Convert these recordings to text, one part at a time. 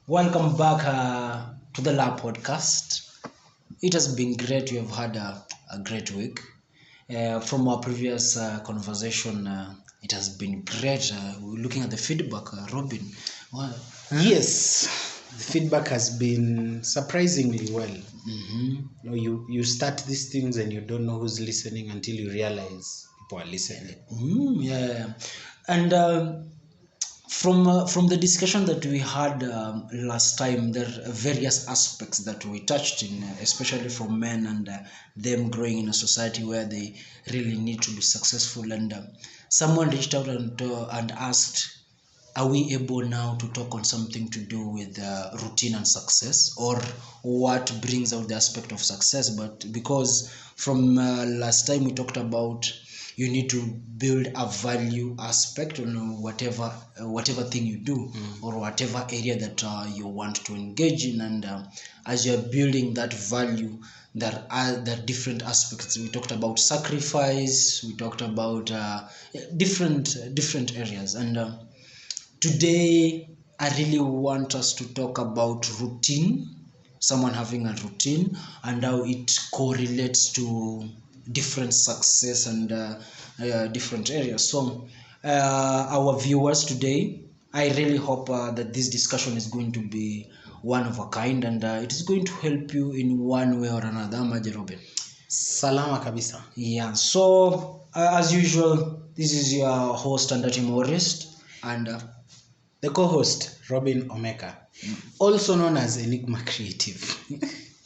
Welcome back to the Lab Podcast. It has been great. We have had a great week. From our previous conversation, it has been great. We're looking at the feedback, Robin. Well, Yes, the feedback has been surprisingly well. You start these things and you don't know who's listening until you realize people are listening. yeah. And from the discussion that we had last time, there are various aspects that we touched in, especially for men and them growing in a society where they really need to be successful. And someone reached out and asked, are we able now to talk on something to do with routine and success, or what brings out the aspect of success? But because from last time we talked about you need to build a value aspect on whatever thing you do, or whatever area that you want to engage in, and as you're building that value, there are different aspects. We talked about sacrifice, we talked about different areas, and today, I really want us to talk about routine, someone having a routine, and how it correlates to different success and different areas. So, our viewers today, I really hope that this discussion is going to be one of a kind, and it is going to help you in one way or another. Amaje, Robin? Salama kabisa. Yeah, so as usual, this is your host and Timorist, and The co-host, Robin Omeka, also known as Enigma Creative.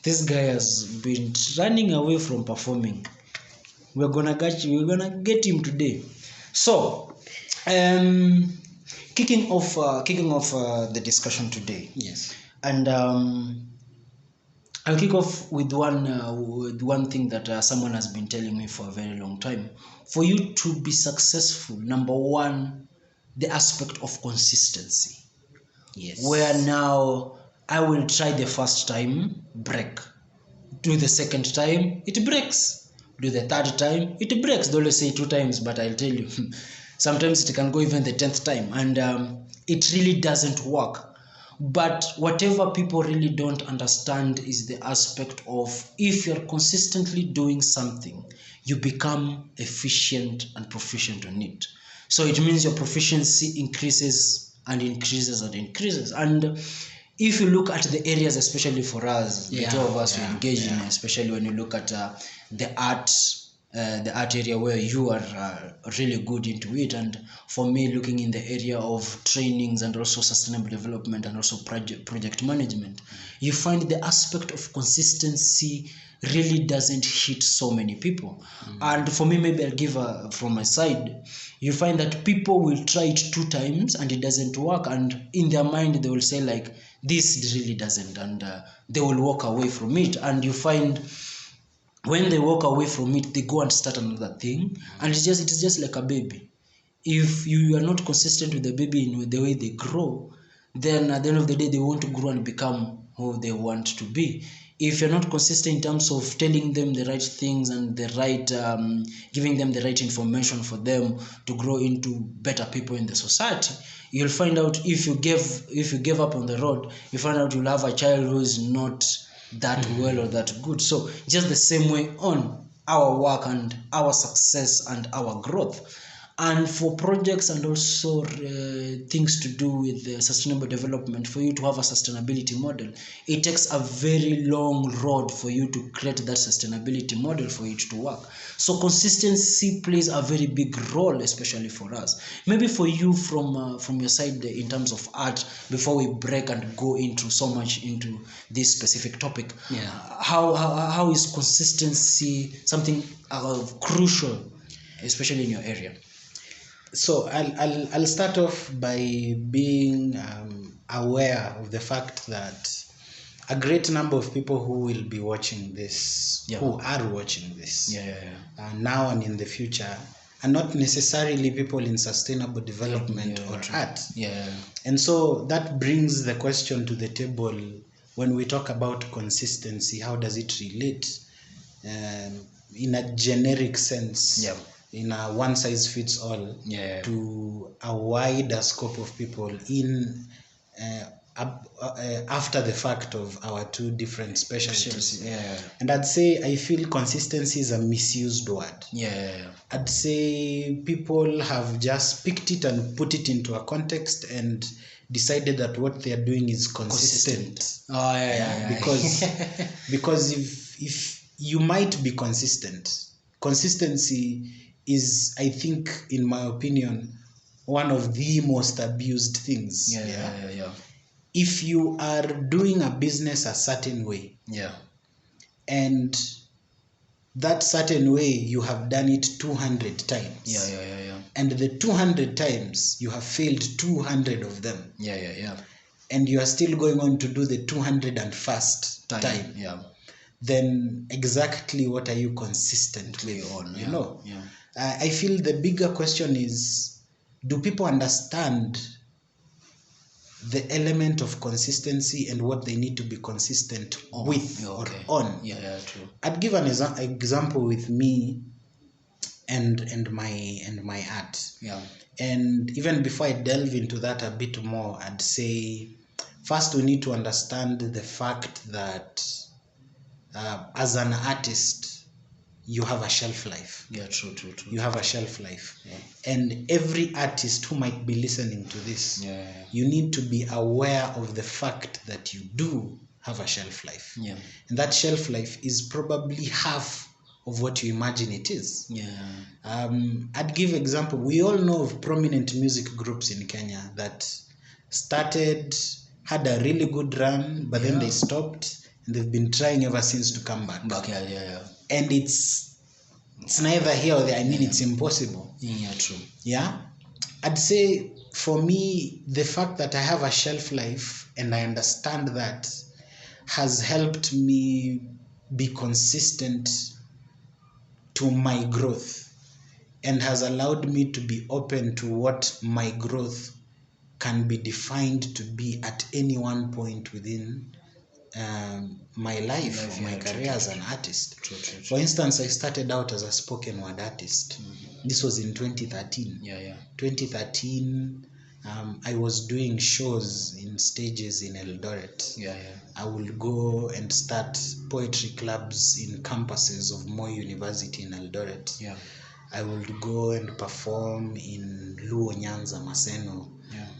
this guy has been running away from performing. We're gonna get him today. So, kicking off the discussion today. Yes. And I'll kick off with one thing that someone has been telling me for a very long time. For you to be successful, number one, the aspect of consistency. Yes. Where now I will try the first time, break. Do the second time, it breaks. Do the third time, it breaks. They always say 2 times, but I'll tell you, sometimes it can go even the 10th time, and it really doesn't work. But whatever people really don't understand is the aspect of, if you're consistently doing something, you become efficient and proficient on it. So it means your proficiency increases and increases and increases. And if you look at the areas, especially for us, the two of us we engage in, especially when you look at the art area where you are really good into it, and for me, looking in the area of trainings and also sustainable development and also project management, you find the aspect of consistency really doesn't hit so many people. And for me, maybe I'll give from my side, you find that people will try it 2 times and it doesn't work, and in their mind they will say like, this really doesn't, and they will walk away from it. And you find when they walk away from it, they go and start another thing, and it is just like a baby. If you are not consistent with the baby in the way they grow, then at the end of the day they want to grow and become who they want to be. If you're not consistent in terms of telling them the right things and the right giving them the right information for them to grow into better people in the society, you'll find out, if you gave up on the road, you find out you'll have a child who is not that well or that good. So just the same way on our work and our success and our growth. And for projects and also things to do with sustainable development, for you to have a sustainability model, it takes a very long road for you to create that sustainability model for it to work. So consistency plays a very big role, especially for us. Maybe for you, from your side, in terms of art, before we break and go into so much into this specific topic, how is consistency something crucial, especially in your area? So I'll start off by being aware of the fact that a great number of people who will be watching this, who are watching this, now and in the future, are not necessarily people in sustainable development or art. And so that brings the question to the table: when we talk about consistency, how does it relate in a generic sense? In a one-size-fits-all to a wider scope of people in after the fact of our two different specialties. Yeah. And I'd say I feel consistency is a misused word. Yeah. I'd say people have just picked it and put it into a context and decided that what they are doing is consistent. Oh yeah. Because if you might be consistent, consistency is, I think, in my opinion, one of the most abused things. Yeah. If you are doing a business a certain way, Yeah. and that certain way you have done it 200 times. Yeah. And the 200 times you have failed 200 of them. Yeah. And you are still going on to do the 201st time. Yeah. Then exactly what are you consistently on? Yeah. You know? Yeah. I feel the bigger question is, do people understand the element of consistency and what they need to be consistent with or on? Yeah, true. I'd give an example with me and my art. Yeah. And even before I delve into that a bit more, I'd say first we need to understand the fact that as an artist, you have a shelf life. Yeah, true. You have a shelf life. Yeah. And every artist who might be listening to this, you need to be aware of the fact that you do have a shelf life. Yeah. And that shelf life is probably half of what you imagine it is. Yeah. I'd give example. We all know of prominent music groups in Kenya that had a really good run, but then they stopped, and they've been trying ever since to come back. Yeah. And it's neither here or there. I mean, it's impossible. Yeah, true. Yeah. I'd say for me, the fact that I have a shelf life and I understand that has helped me be consistent to my growth and has allowed me to be open to what my growth can be defined to be at any one point within my life or my career as an artist. True. For instance, I started out as a spoken word artist. This was in 2013. 2013, I was doing shows in stages in Eldoret. I would go and start poetry clubs in campuses of Moi University in Eldoret. I would go and perform in Luo Nyanza Maseno.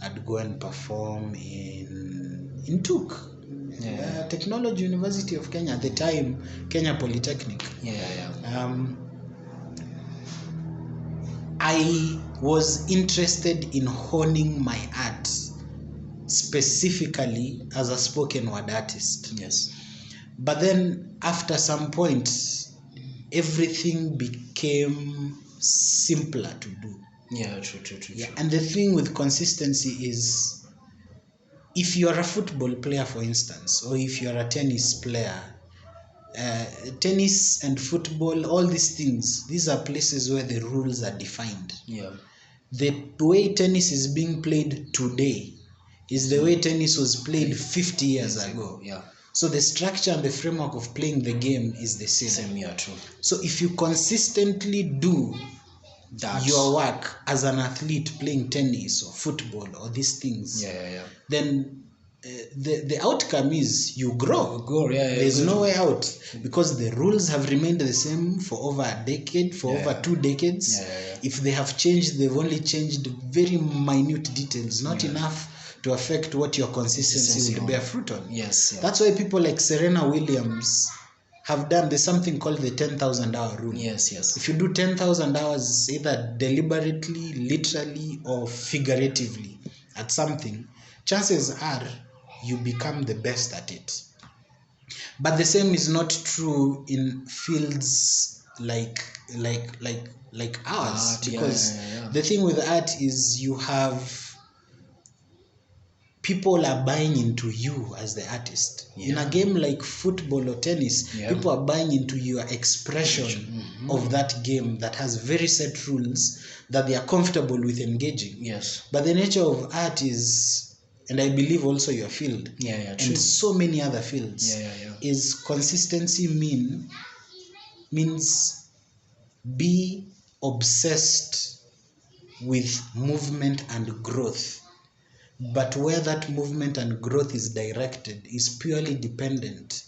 I'd go and perform in TUK. Technology University of Kenya at the time, Kenya Polytechnic. I was interested in honing my art specifically as a spoken word artist. But then after some point, everything became simpler to do. True. And the thing with consistency is, if you are a football player, for instance, or if you are a tennis player, tennis and football, all these things, these are places where the rules are defined. The way tennis is being played today is the way tennis was played 50 years ago. So the structure and the framework of playing the game is the same. True. So if you consistently do your work as an athlete playing tennis or football or these things, then the outcome is you grow. There's no way out, because the rules have remained the same for over a decade, for over 2 decades. If they have changed, they've only changed very minute details, not enough to affect what your consistency will bear fruit on. That's why people like Serena Williams have done, there's something called the 10,000 hour rule. If you do 10,000 hours, either deliberately, literally, or figuratively at something, chances are you become the best at it. But the same is not true in fields like ours, because the thing with art is you have people are buying into you as the artist. In a game like football or tennis, people are buying into your expression of that game that has very set rules that they are comfortable with engaging. But the nature of art is, and I believe also your field, and so many other fields, is consistency means be obsessed with movement and growth. but where that movement and growth is directed is purely dependent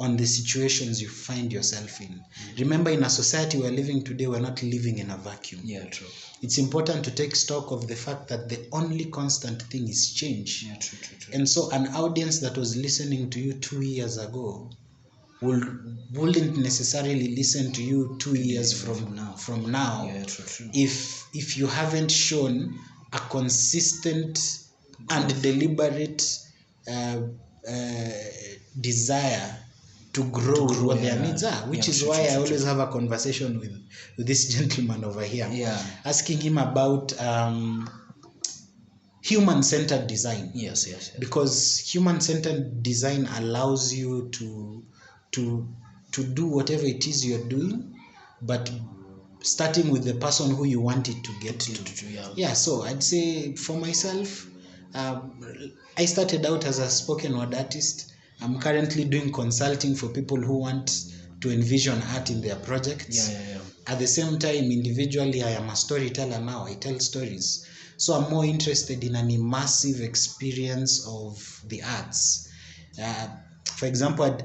on the situations you find yourself in. Remember, in a society we're living today, we're not living in a vacuum. Yeah, true. It's important to take stock of the fact that the only constant thing is change. Yeah, true. And so an audience that was listening to you 2 years ago wouldn't necessarily listen to you 2 years from now. Yeah, true. If you haven't shown a consistent and deliberate desire to grow what their needs are, which is why I always have a conversation with this gentleman over here, asking him about human-centered design. Yes. Because human-centered design allows you to do whatever it is you're doing, but starting with the person who you want it to get to. So I'd say for myself, I started out as a spoken word artist. I'm currently doing consulting for people who want to envision art in their projects. At the same time, individually, I am a storyteller now. I tell stories. So I'm more interested in an immersive experience of the arts. For example,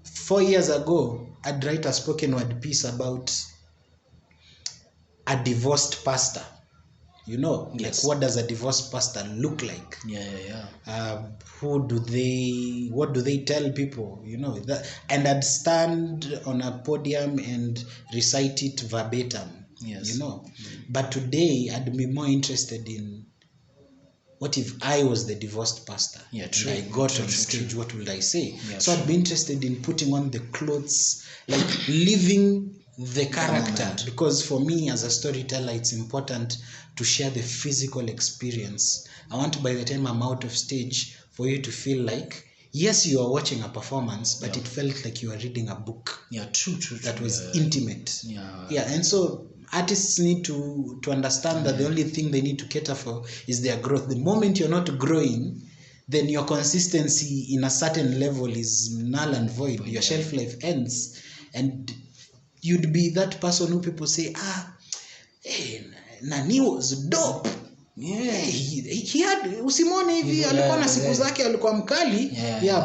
4 years ago, I'd write a spoken word piece about a divorced pastor. Like what does a divorced pastor look like? What do they tell people? And I'd stand on a podium and recite it verbatim. But today I'd be more interested in, what if I was the divorced pastor? And I got on stage, what would I say? So I'd be interested in putting on the clothes, like living the character, because for me as a storyteller, it's important to share the physical experience. I want, by the time I'm out of stage, for you to feel like, yes, you are watching a performance, but it felt like you are reading a book. True. That was intimate. And so artists need to understand that the only thing they need to cater for is their growth. The moment you're not growing, then your consistency in a certain level is null and void. Your shelf life ends, and you'd be that person who people say, Nani was dope. He had usimone hivi alikuwa na siku zake, alikuwa mkali.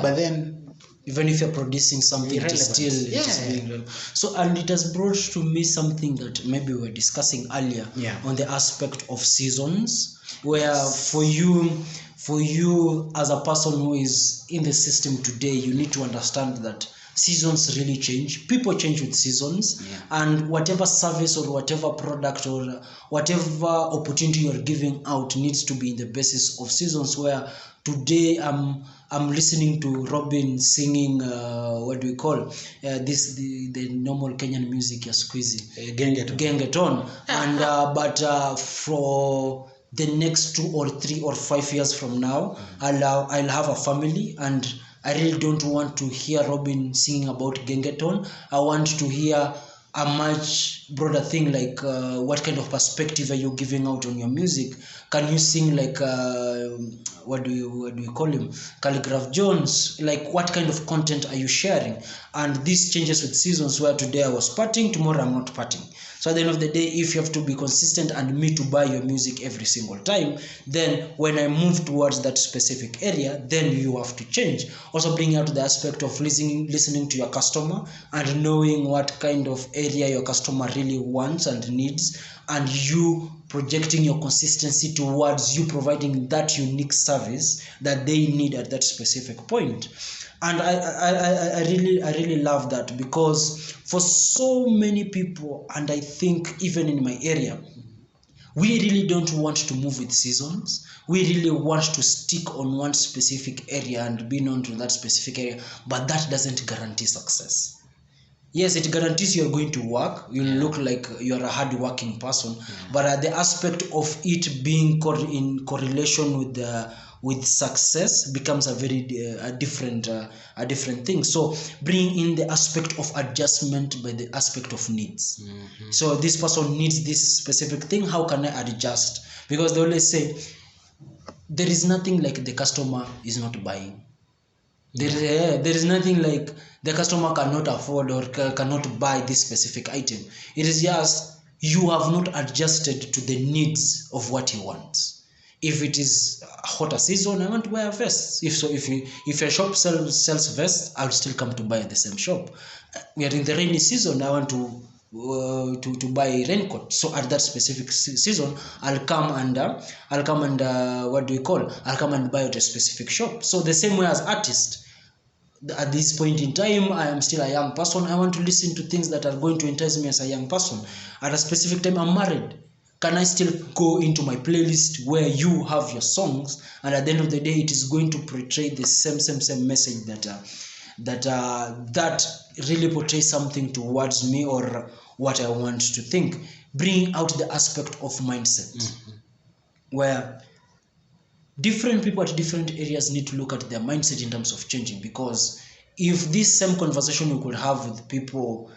But then even if you're producing something, it is being so. And it has brought to me something that maybe we were discussing earlier on the aspect of seasons, where for you as a person who is in the system today, you need to understand that seasons really change. People change with seasons, and whatever service or whatever product or whatever opportunity you're giving out needs to be in the basis of seasons. Where today I'm listening to Robin singing what do we call the normal Kenyan music ya squeezy gengeton, and but for the next 2 or 3 or 5 years from now, I'll have a family, and I really don't want to hear Robin singing about gengeton. I want to hear a much broader thing, like what kind of perspective are you giving out on your music? Can you sing like what do you call him, Calligraph Jones? Like what kind of content are you sharing? And this changes with seasons, where today I was partying, tomorrow I'm not partying. So at the end of the day, if you have to be consistent and me to buy your music every single time, then when I move towards that specific area, then you have to change. Also bring out the aspect of listening to your customer and knowing what kind of area your customer really wants and needs, and you projecting your consistency towards you providing that unique service that they need at that specific point. And I really love that, because for so many people, and I think even in my area, we really don't want to move with seasons. We really want to stick on one specific area and be known to that specific area, but that doesn't guarantee success. Yes, it guarantees you're going to work. You look like you're a hard-working person, but the aspect of it being in correlation with success becomes a very different thing. So bring in the aspect of adjustment by the aspect of needs. So this person needs this specific thing. How can I adjust? Because they always say there is nothing like the customer is not buying. There is nothing like the customer cannot afford or cannot buy this specific item. It is just you have not adjusted to the needs of what he wants. If it is a hotter season, I want to buy a vest. If a shop sells vests, I'll still come to buy at the same shop. We are in the rainy season, I want to buy a raincoat. So at that specific season, I'll come and what do you call? I'll come and buy at a specific shop. So the same way as artist, at this point in time, I am still a young person. I want to listen to things that are going to entice me as a young person. At a specific time, I'm married. Can I still go into my playlist where you have your songs, and at the end of the day, it is going to portray the same message that really portrays something towards me or what I want to think, bring out the aspect of mindset, where different people at different areas need to look at their mindset in terms of changing. Because if this same conversation we could have with people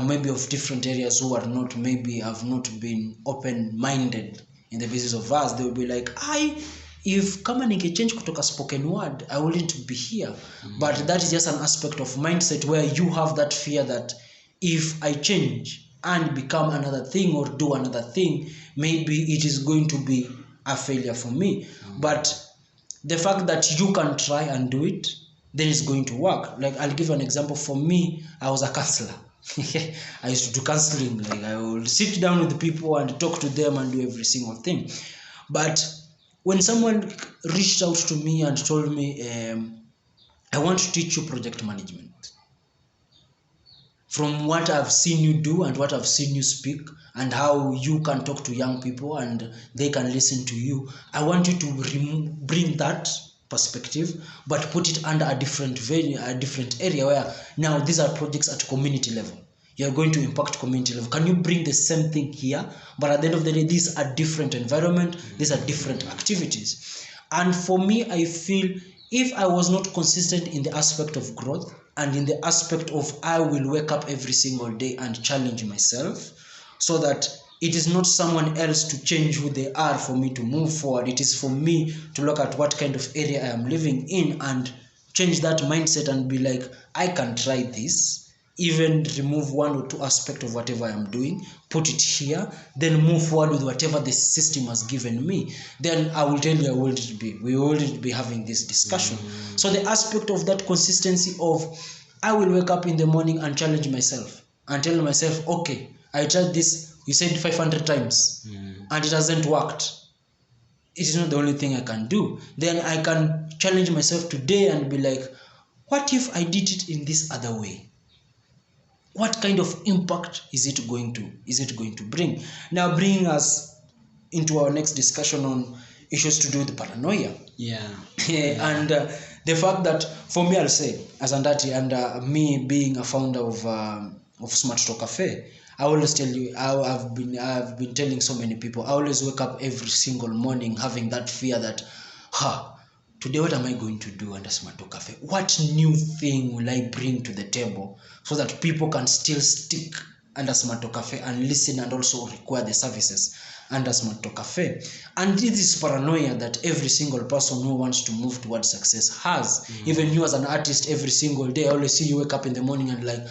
maybe of different areas who are not, maybe have not been open-minded in the basis of us, they will be like, if kama ningechange kutoka spoken word, I wouldn't be here. But that is just an aspect of mindset where you have that fear that if I change and become another thing or do another thing, maybe it is going to be a failure for me. But the fact that you can try and do it, then it's going to work. Like, I'll give an example. For me, I was a counselor. I used to do counseling. Like, I would sit down with the people and talk to them and do every single thing. But when someone reached out to me and told me, I want to teach you project management, from what I've seen you do and what I've seen you speak and how you can talk to young people and they can listen to you, I want you to bring that perspective, but put it under a different venue, a different area, where now these are projects at community level. You're going to impact community level. Can you bring the same thing here? But at the end of the day, these are different environment, these are different activities. And for me, I feel if I was not consistent in the aspect of growth and in the aspect of I will wake up every single day and challenge myself, so that it is not someone else to change who they are for me to move forward. It is for me to look at what kind of area I am living in and change that mindset and be like, I can try this, even remove one or two aspects of whatever I am doing, put it here, then move forward with whatever the system has given me. Then I will tell you, we will be having this discussion. So the aspect of that consistency of, I will wake up in the morning and challenge myself and tell myself, okay, I tried this, you said 500 times and it hasn't worked. It is not the only thing I can do. Then I can challenge myself today and be like, what if I did it in this other way? What kind of impact is it going to bring? Now, bringing us into our next discussion on issues to do with paranoia. And the fact that, for me, I'll say, as Andati and me being a founder of Smart Talk Cafe, I always tell you, I've been telling so many people, I always wake up every single morning having that fear that, today what am I going to do under Smart Talk Cafe? What new thing will I bring to the table so that people can still stick under Smart Talk Cafe and listen and also require the services under Smart Talk Cafe? And this is paranoia that every single person who wants to move towards success has. Even you as an artist, every single day, I always see you wake up in the morning and like,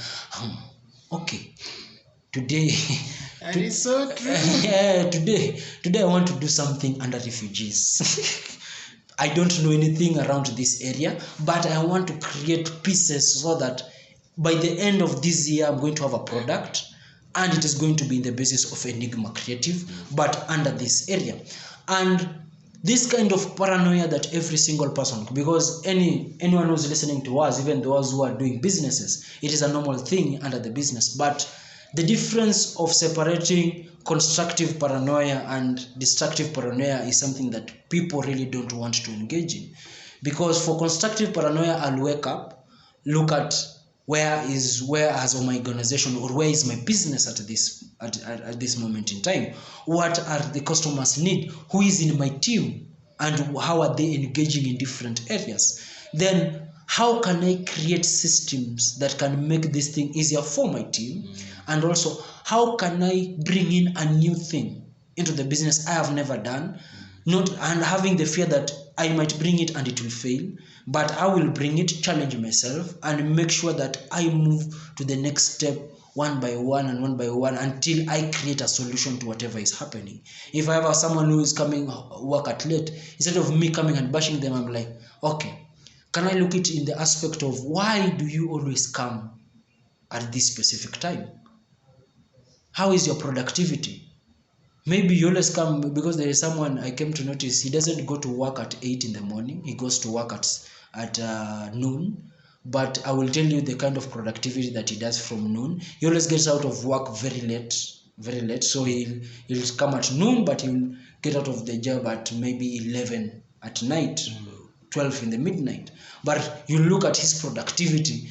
okay, today and it's so true. Today I want to do something under refugees. I don't know anything around this area, but I want to create pieces so that by the end of this year, I'm going to have a product and it is going to be in the basis of Enigma Creative, but under this area. And this kind of paranoia that every single person, because anyone who's listening to us, even those who are doing businesses, it is a normal thing under the business. But the difference of separating constructive paranoia and destructive paranoia is something that people really don't want to engage in. Because for constructive paranoia, I'll wake up, look at where has my organization or where is my business at this moment in time? What are the customers need? Who is in my team? And how are they engaging in different areas? Then how can I create systems that can make this thing easier for my team? And also, how can I bring in a new thing into the business I have never done? And having the fear that I might bring it and it will fail, but I will bring it, challenge myself, and make sure that I move to the next step one by one and one by one until I create a solution to whatever is happening. If I have someone who is coming work at late, instead of me coming and bashing them, I'm like, okay, can I look it in the aspect of why do you always come at this specific time? How is your productivity? Maybe you always come because there is someone I came to notice, he doesn't go to work at 8 in the morning, he goes to work at noon. But I will tell you the kind of productivity that he does from noon. He always gets out of work very late. So he'll come at noon, but he'll get out of the job at maybe 11 at night, 12 in the midnight. But you look at his productivity,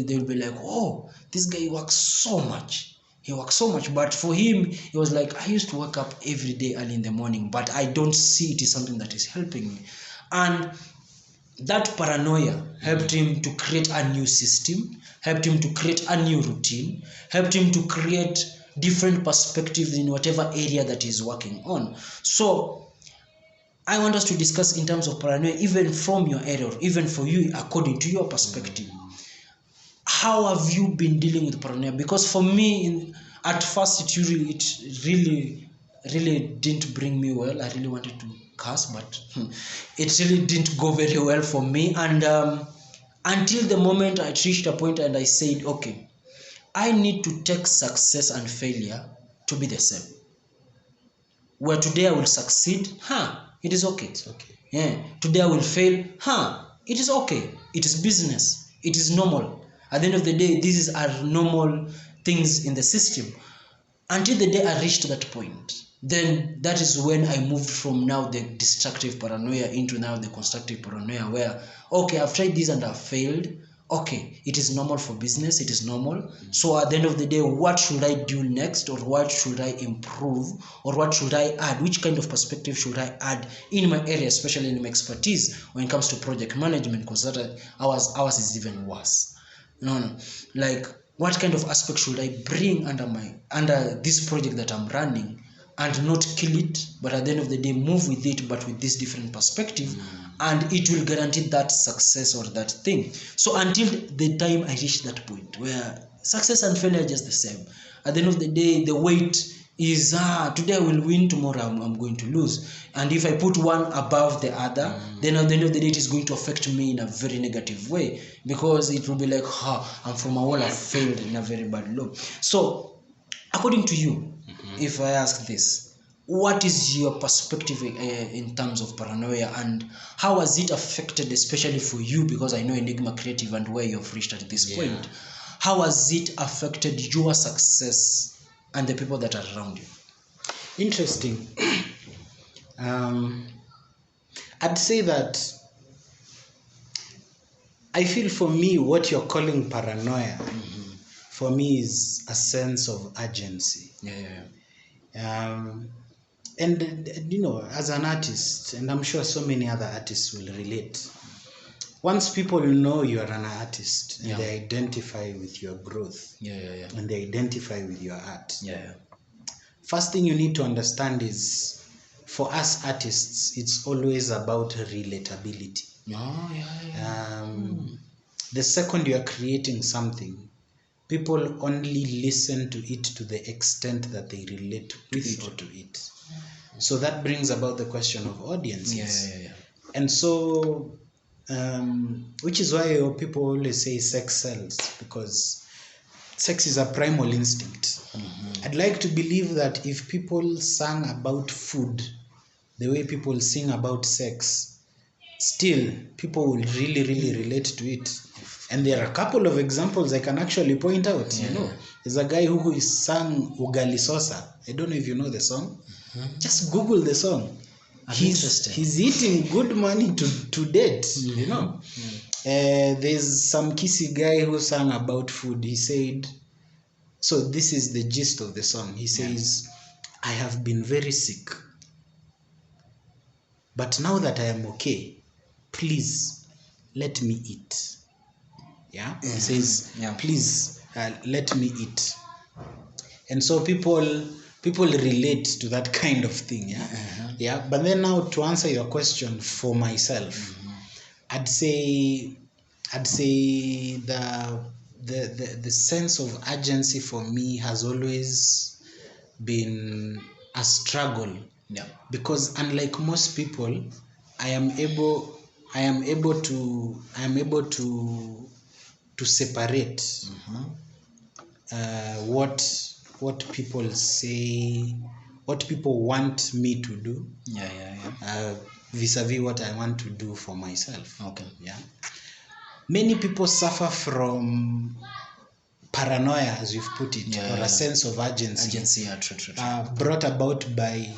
they'll be like, oh, this guy works so much. He works so much. But for him, he was like, I used to wake up every day early in the morning, but I don't see it is something that is helping me. And that paranoia helped him to create a new system, helped him to create a new routine, helped him to create different perspectives in whatever area that he's working on. So I want us to discuss in terms of paranoia, even from your area, even for you, according to your perspective. How have you been dealing with paranoia? Because for me, at first, it really didn't bring me well. I really wanted to curse, but it really didn't go very well for me. And until the moment I reached a point and I said, okay, I need to take success and failure to be the same. Where today I will succeed, it is okay. It's okay. Yeah. Today I will fail, it is okay. It is business. It is normal. At the end of the day, these are normal things in the system. Until the day I reached that point, then that is when I moved from now the destructive paranoia into now the constructive paranoia, where, okay, I've tried this and I've failed. Okay, it is normal for business, it is normal. So at the end of the day, what should I do next, or what should I improve, or what should I add? Which kind of perspective should I add in my area, especially in my expertise when it comes to project management? Because ours is even worse. Like, what kind of aspect should I bring under this project that I'm running, and not kill it, but at the end of the day move with it, but with this different perspective, and it will guarantee that success or that thing. So until the time I reach that point where success and failure are just the same, at the end of the day the weight is today I will win, tomorrow I'm going to lose. And if I put one above the other, then at the end of the day it is going to affect me in a very negative way, because it will be like, I'm from a wall, I've failed in a very bad low. So according to you, if I ask this, what is your perspective in terms of paranoia, and how has it affected, especially for you, because I know Enigma Creative and where you've reached at this point, how has it affected your success and the people that are around you? Interesting. I'd say that I feel, for me, what you're calling paranoia, for me, is a sense of urgency. And as an artist, and I'm sure so many other artists will relate, once people know you are an artist, and they identify with your growth, and they identify with your art, first thing you need to understand is, for us artists, it's always about relatability. The second you are creating something, people only listen to it to the extent that they relate with or to it. So that brings about the question of audiences. And so, which is why people always say sex sells, because sex is a primal instinct. I'd like to believe that if people sang about food the way people sing about sex, still people will really relate to it. And there are a couple of examples I can actually point out. There's a guy who sang Ugali Sosa. I don't know if you know the song. Just Google the song. He's eating good money to date, There's some kissy guy who sang about food. He said, so this is the gist of the song. He says, I have been very sick, but now that I am okay, please let me eat. He says, please let me eat. And so people relate to that kind of thing. But then now, to answer your question, for myself, I'd say the the sense of urgency for me has always been a struggle. Yeah. Because unlike most people, I am able to separate what people say, what people want me to do, vis-a-vis what I want to do for myself. Okay. Yeah. Many people suffer from paranoia, as you've put it, or a sense of urgency, brought about by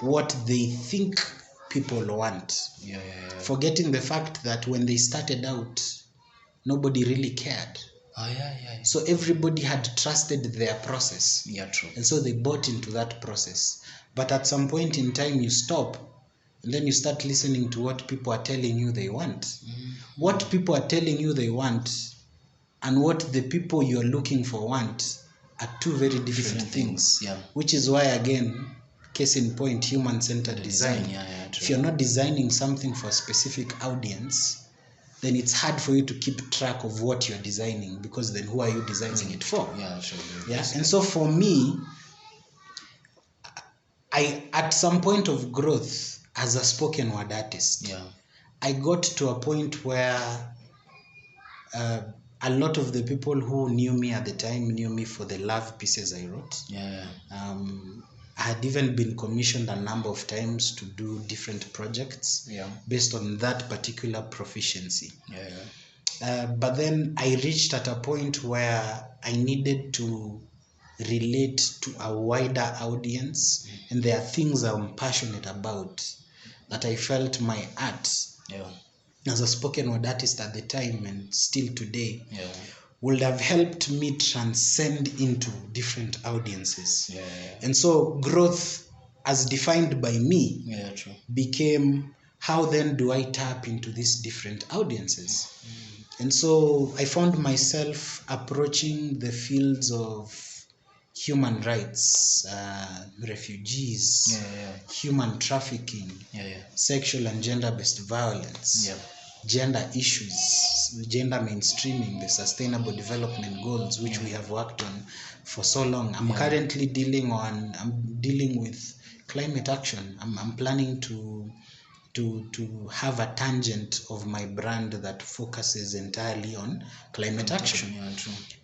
what they think people want. Forgetting the fact that when they started out, nobody really cared. So everybody had trusted their process. And so they bought into that process. But at some point in time, you stop, and then you start listening to what people are telling you they want. What people are telling you they want and what the people you're looking for want are two very different things. Which is why, again, case in point, human-centered design. If you're not designing something for a specific audience, then it's hard for you to keep track of what you're designing, because then who are you designing it for? And so for me, at some point of growth as a spoken word artist, I got to a point where a lot of the people who knew me at the time knew me for the love pieces I wrote. I had even been commissioned a number of times to do different projects based on that particular proficiency. But then I reached at a point where I needed to relate to a wider audience, and there are things I'm passionate about that I felt my art as a spoken word artist at the time and still today would have helped me transcend into different audiences. And so growth, as defined by me, became, how then do I tap into these different audiences? And so I found myself approaching the fields of human rights, refugees, human trafficking, sexual and gender-based violence, gender issues, gender mainstreaming, the sustainable development goals, which we have worked on for so long. I'm currently dealing with climate action. I'm planning to have a tangent of my brand that focuses entirely on climate action.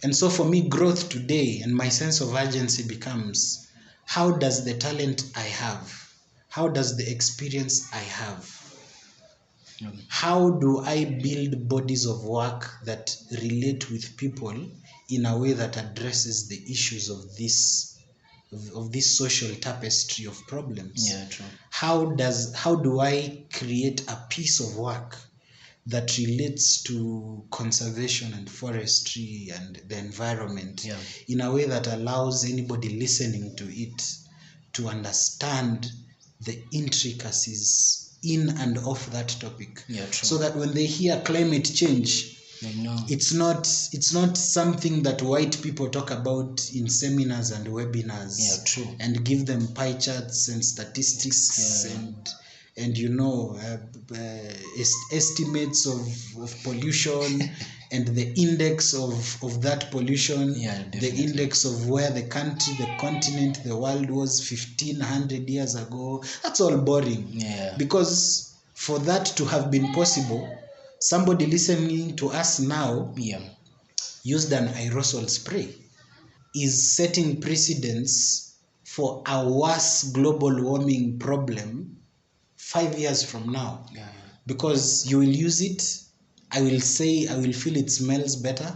And so for me, growth today and my sense of urgency becomes, how does the talent I have, how does the experience I have, how do I build bodies of work that relate with people in a way that addresses the issues of this social tapestry of problems? How do I create a piece of work that relates to conservation and forestry and the environment in a way that allows anybody listening to it to understand the intricacies in and of that topic, so that when they hear climate change, it's not something that white people talk about in seminars and webinars and give them pie charts and statistics and estimates of pollution and the index of that pollution, the index of where the country, the continent, the world was 1500 years ago. That's all boring. Because for that to have been possible, somebody listening to us now used an aerosol spray, is setting precedence for a worse global warming problem 5 years from now. Because you will use it, I will feel it smells better,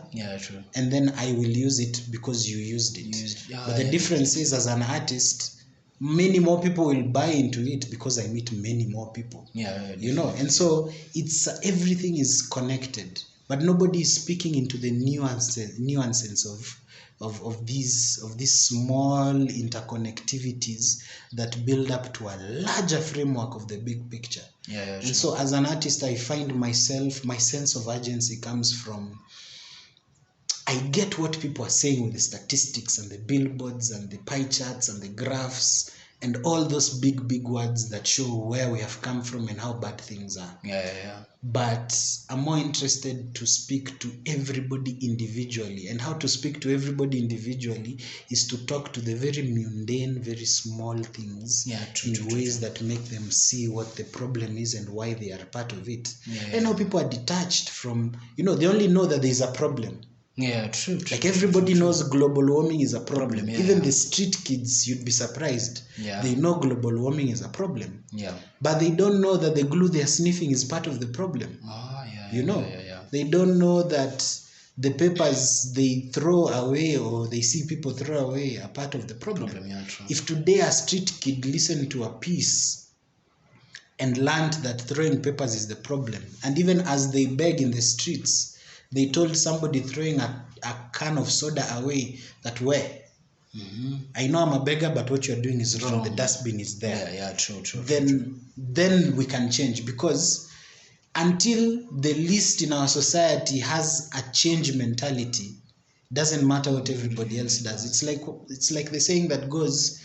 and then I will use it because you used it. But the difference is, as an artist, many more people will buy into it because I meet many more people. And so it's everything is connected, but nobody is speaking into the nuances of these small interconnectivities that build up to a larger framework of the big picture. And so as an artist, I find myself, my sense of urgency comes from, I get what people are saying with the statistics and the billboards and the pie charts and the graphs and all those big words that show where we have come from and how bad things are. But I'm more interested to speak to everybody individually. And how to speak to everybody individually is to talk to the very mundane, very small things in ways that make them see what the problem is and why they are part of it. And now people are detached from, they only know that there is a problem. Like everybody knows global warming is a problem. Even the street kids, you'd be surprised. They know global warming is a problem. But they don't know that the glue they're sniffing is part of the problem. They don't know that the papers they throw away or they see people throw away are part of the problem. If today a street kid listened to a piece and learned that throwing papers is the problem, and even as they beg in the streets, they told somebody throwing a can of soda away that I know I'm a beggar, but what you're doing is wrong. The dustbin is there. True. Then we can change, because until the least in our society has a change mentality, doesn't matter what everybody else does. It's like the saying that goes,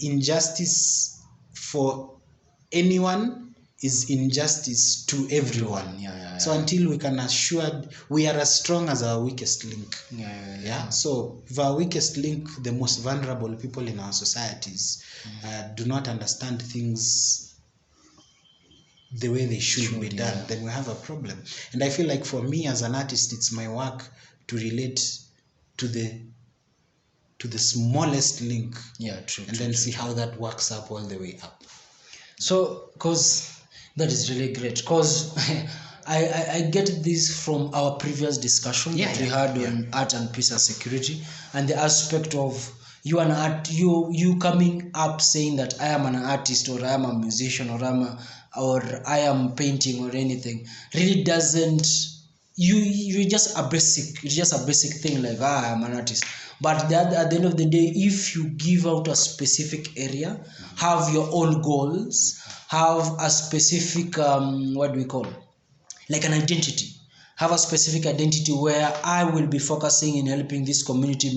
injustice for anyone is injustice to everyone. So until we can assure we are as strong as our weakest link. So if our weakest link, the most vulnerable people in our societies, do not understand things the way they should be done, then we have a problem. And I feel like for me as an artist, it's my work to relate to the smallest link, and then see how that works up all the way up. So, because that is really great, because I get this from our previous discussion that we had on art and peace and security, and the aspect of you coming up saying that I am an artist, or I am a musician, or I am painting or anything, really doesn't. You're just a basic. It's just a basic thing like I'm an artist. But at the end of the day, if you give out a specific area, have your own goals, have a specific like an identity. Have a specific identity where I will be focusing in helping this community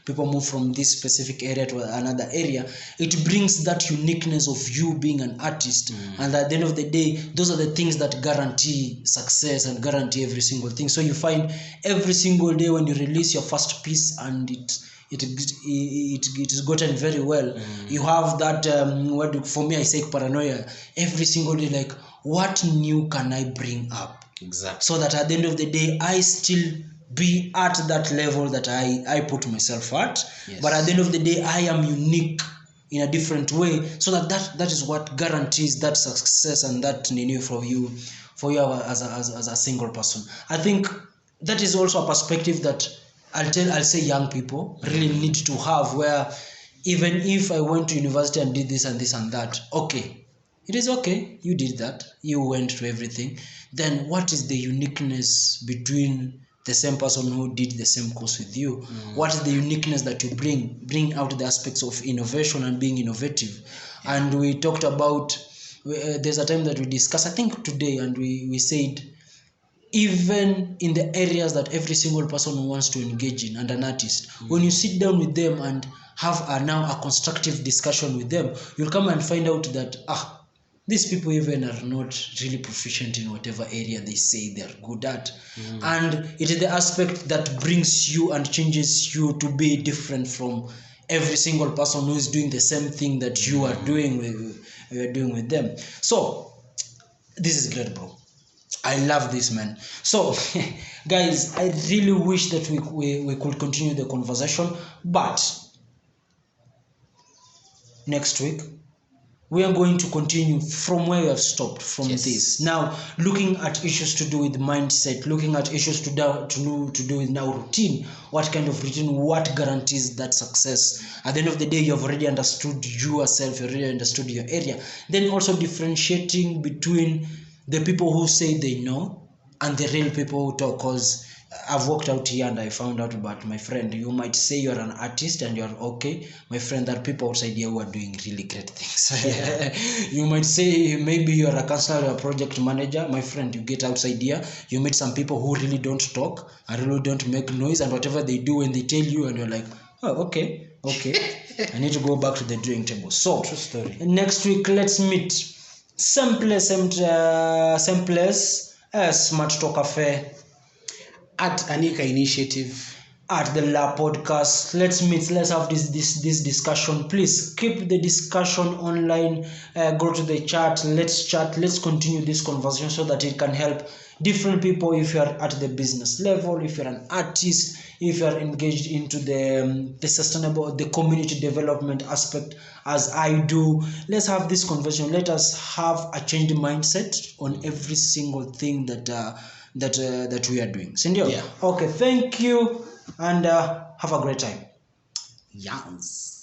people move from this specific area to another area. It brings that uniqueness of you being an artist. And at the end of the day, those are the things that guarantee success and guarantee every single thing. So you find every single day when you release your first piece and it is gotten very well, you have that for me I say paranoia every single day, like what new can I bring up? Exactly. So that at the end of the day, I still be at that level that I put myself at. But at the end of the day, I am unique in a different way. So that is what guarantees that success and that for you as a single person. I think that is also a perspective that I'll say young people really need to have, where even if I went to university and did this and this and that, okay. It is okay, you did that, you went to everything. Then what is the uniqueness between the same person who did the same course with you? What is the uniqueness that you bring out the aspects of innovation and being innovative? And we talked about, there's a time that we discussed, I think today, and we said, even in the areas that every single person wants to engage in, and an artist, when you sit down with them and have now a constructive discussion with them, you'll come and find out that, these people even are not really proficient in whatever area they say they're good at. And it is the aspect that brings you and changes you to be different from every single person who is doing the same thing that you are doing with them. So this is great, bro. I love this, man. So guys, I really wish that we could continue the conversation, but next week we are going to continue from where we have stopped from this. Now, looking at issues to do with mindset, looking at issues to do with now routine. What kind of routine? What guarantees that success? At the end of the day, you have already understood yourself, you already understood your area. Then also differentiating between the people who say they know and the real people who talk. Because I've walked out here and I found out about my friend. You might say you're an artist and you're okay. My friend, there are people outside here who are doing really great things. You might say maybe you're a counselor or a project manager. My friend, you get outside here, you meet some people who really don't talk and really don't make noise, and whatever they do when they tell you, and you're like, Oh, okay. I need to go back to the drawing table. So, True story. next week, let's meet. Same place, Smart Talk Cafe At Anika Initiative. at the La Podcast. Let's meet. Let's have this discussion. Please keep the discussion online. Go to the chat. Let's chat. Let's continue this conversation so that it can help different people. If you are at the business level, if you're an artist, if you are engaged into the sustainable, the community development aspect, as I do, let's have this conversation. Let us have a changed mindset on every single thing that we are doing. Sindio? Yeah. Okay, thank you and have a great time. Yes.